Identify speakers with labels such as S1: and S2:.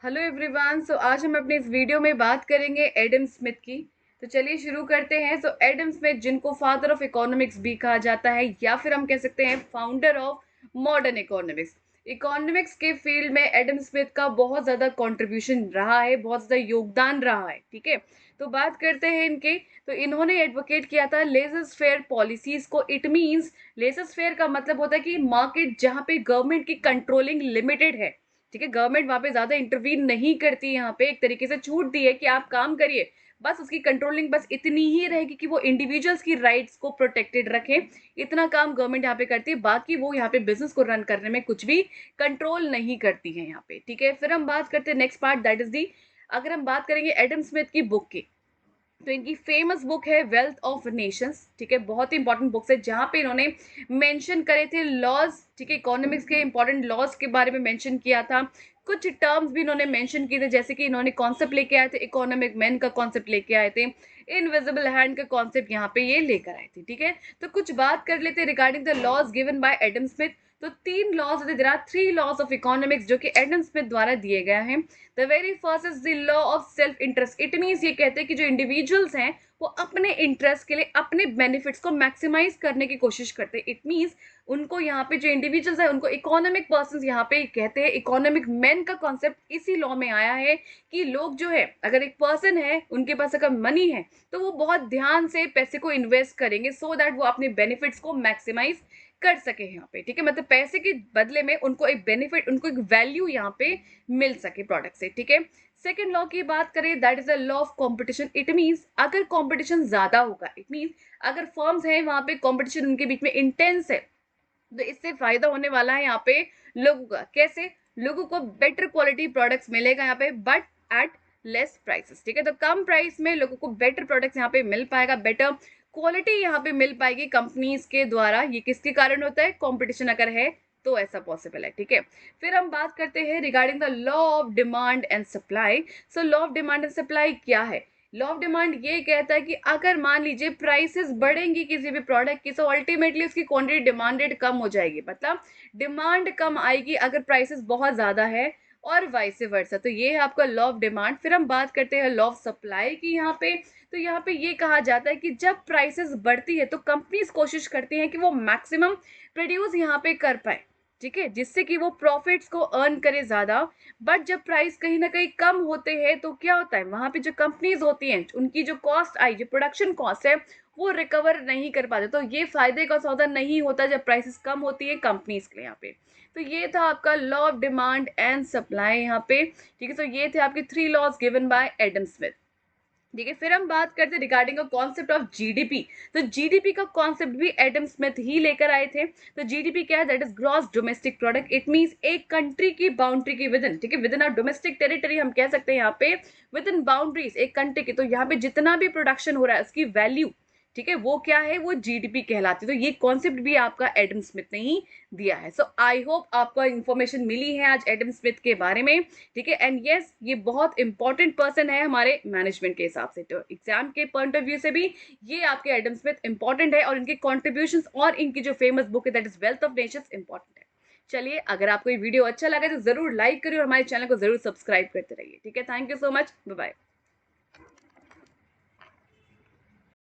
S1: Hello everyone. आज हम अपने इस वीडियो में बात करेंगे एडम स्मिथ की। तो चलिए शुरू करते हैं। एडम स्मिथ, जिनको फादर ऑफ इकोनॉमिक्स भी कहा जाता है या फिर हम कह सकते हैं founder of modern economics. Economics के फील्ड में एडम स्मिथ का बहुत ज़्यादा कंट्रीब्यूशन रहा है, बहुत ज़्यादा योगदान रहा है। ठीक है, तो बात करते हैं इनके। तो इन्होंने एडवोकेट किया था लेजर फेयर पॉलिसीज को। इट मीन्स लेजर फेयर का मतलब होता है कि मार्केट जहाँ पे गवर्नमेंट की कंट्रोलिंग लिमिटेड है। ठीक है, गवर्नमेंट वहां पे ज्यादा इंटरवीन नहीं करती, यहाँ पे एक तरीके से छूट दी है कि आप काम करिए, बस उसकी कंट्रोलिंग बस इतनी ही रहेगी कि वो इंडिविजुअल्स की राइट्स को प्रोटेक्टेड रखें। इतना काम गवर्नमेंट यहाँ पे करती है, बाकी वो यहाँ पे बिजनेस को रन करने में कुछ भी कंट्रोल नहीं करती है यहाँ पे। ठीक है, फिर हम बात करते हैं next part, that is the, अगर हम बात करेंगे एडम स्मिथ की बुक की, तो इनकी फेमस बुक है वेल्थ ऑफ नेशंस। ठीक है, बहुत ही इंपॉर्टेंट बुक्स है जहां पे इन्होंने मेंशन करे थे लॉज। ठीक है, इकोनॉमिक्स के इंपॉर्टेंट लॉज के बारे में मेंशन किया था। कुछ टर्म्स भी इन्होंने मेंशन किए थे, जैसे कि इन्होंने कॉन्सेप्ट लेके आए थे, इकोनॉमिक मैन का कॉन्सेप्ट लेके आए थे, इनविजिबल हैंड का कॉन्सेप्ट यहाँ पे ये लेकर आए थे। ठीक है, तो कुछ बात कर लेते regarding the laws given by Adam Smith. तो 3 लॉज होते, there are 3 laws of economics जो कि एडम स्मिथ द्वारा दिए गए हैं। The very first is the law of self interest. It means ये कहते हैं कि जो इंडिविजुअल्स हैं वो अपने इंटरेस्ट के लिए अपने बेनिफिट्स को मैक्सिमाइज करने की कोशिश करते हैं। इट मीन्स उनको यहाँ पे जो इंडिविजुअल्स है उनको इकोनॉमिक पर्सन यहाँ पे कहते हैं। इकोनॉमिक मैन का कॉन्सेप्ट इसी लॉ में आया है कि लोग जो है, अगर एक पर्सन है उनके पास अगर मनी है तो वो बहुत ध्यान से पैसे को इन्वेस्ट करेंगे सो दैट वो अपने बेनिफिट्स को मैक्सिमाइज कर सके यहाँ पे। ठीक है, मतलब पैसे के बदले में उनको एक बेनिफिट, उनको एक वैल्यू यहाँ पे मिल सके प्रोडक्ट से। ठीक है, सेकेंड लॉ की बात करें, that is the law of competition. It means अगर कॉम्पिटिशन ज्यादा होगा, इट मीन्स अगर फर्म्स हैं वहां पे कॉम्पिटिशन उनके बीच में इंटेंस है, तो इससे फायदा होने वाला है यहाँ पे लोगों का। कैसे? लोगों को बेटर क्वालिटी प्रोडक्ट्स मिलेगा यहाँ पे, बट एट लेस प्राइसेस। ठीक है, तो कम प्राइस में लोगों को बेटर प्रोडक्ट्स यहाँ पे मिल पाएगा, बेटर क्वालिटी यहाँ पे मिल पाएगी कंपनीज के द्वारा। ये किसके कारण होता है? कंपटीशन अगर है तो ऐसा पॉसिबल है। ठीक है, फिर हम बात करते हैं regarding the law of demand and supply. So law of demand and supply क्या है? लॉ ऑफ डिमांड ये कहता है कि अगर मान लीजिए प्राइसेस बढ़ेंगी किसी भी प्रोडक्ट की, तो अल्टीमेटली उसकी क्वांटिटी डिमांडेड कम हो जाएगी, मतलब डिमांड कम आएगी अगर प्राइसेस बहुत ज्यादा है, और वाइस वर्सा। तो ये है आपका लॉ ऑफ डिमांड। फिर हम बात करते हैं लॉ ऑफ सप्लाई की यहाँ पे। तो यहाँ पे ये कहा जाता है कि जब प्राइसेस बढ़ती है तो कंपनीज कोशिश करती हैं कि वो मैक्सिमम प्रोड्यूस यहाँ पे कर पाए। ठीक है, जिससे कि वो प्रॉफिट्स को अर्न करे ज्यादा। बट जब प्राइस कहीं ना कहीं कम होते हैं तो क्या होता है, वहां पे जो कंपनीज होती हैं उनकी जो कॉस्ट आई, जो प्रोडक्शन कॉस्ट है, वो रिकवर नहीं कर पाते। तो ये फायदे का सौदा नहीं होता जब प्राइसेस कम होती है कंपनीज के लिए यहाँ पे। तो ये था आपका law of demand and supply यहाँ पे। ठीक है, तो ये थे आपके 3 laws given by Adam Smith. ठीक है, फिर हम बात करते हैं रिगार्डिंग कॉन्सेप्ट ऑफ जीडीपी। तो जीडीपी का कॉन्सेप्ट भी एडम स्मिथ ही लेकर आए थे। तो जीडीपी क्या है? That is gross domestic product. It means एक कंट्री की बाउंड्री की विद इन, ठीक है, within a domestic territory हम कह सकते हैं यहाँ पे, विद इन बाउंड्रीज एक कंट्री की। तो यहाँ पे जितना भी प्रोडक्शन हो रहा है उसकी वैल्यू, ठीक है, वो क्या है? वो जीडीपी कहलाती है। तो ये कॉन्सेप्ट भी आपका एडम स्मिथ ने ही दिया है। सो आई होप आपको इन्फॉर्मेशन मिली है आज एडम स्मिथ के बारे में। ठीक है, एंड यस, ये बहुत इंपॉर्टेंट पर्सन है हमारे मैनेजमेंट के हिसाब से, तो एग्जाम के पॉइंट ऑफ व्यू से भी ये आपके एडम स्मिथ इंपॉर्टेंट है, और इनके कॉन्ट्रीब्यूशन और इनकी जो फेमस बुक है that is wealth of Nations important है। चलिए, अगर आपको ये वीडियो अच्छा लगा तो जरूर लाइक करिए और हमारे चैनल को जरूर सब्सक्राइब करते रहिए। ठीक है, thank you so much, bye bye.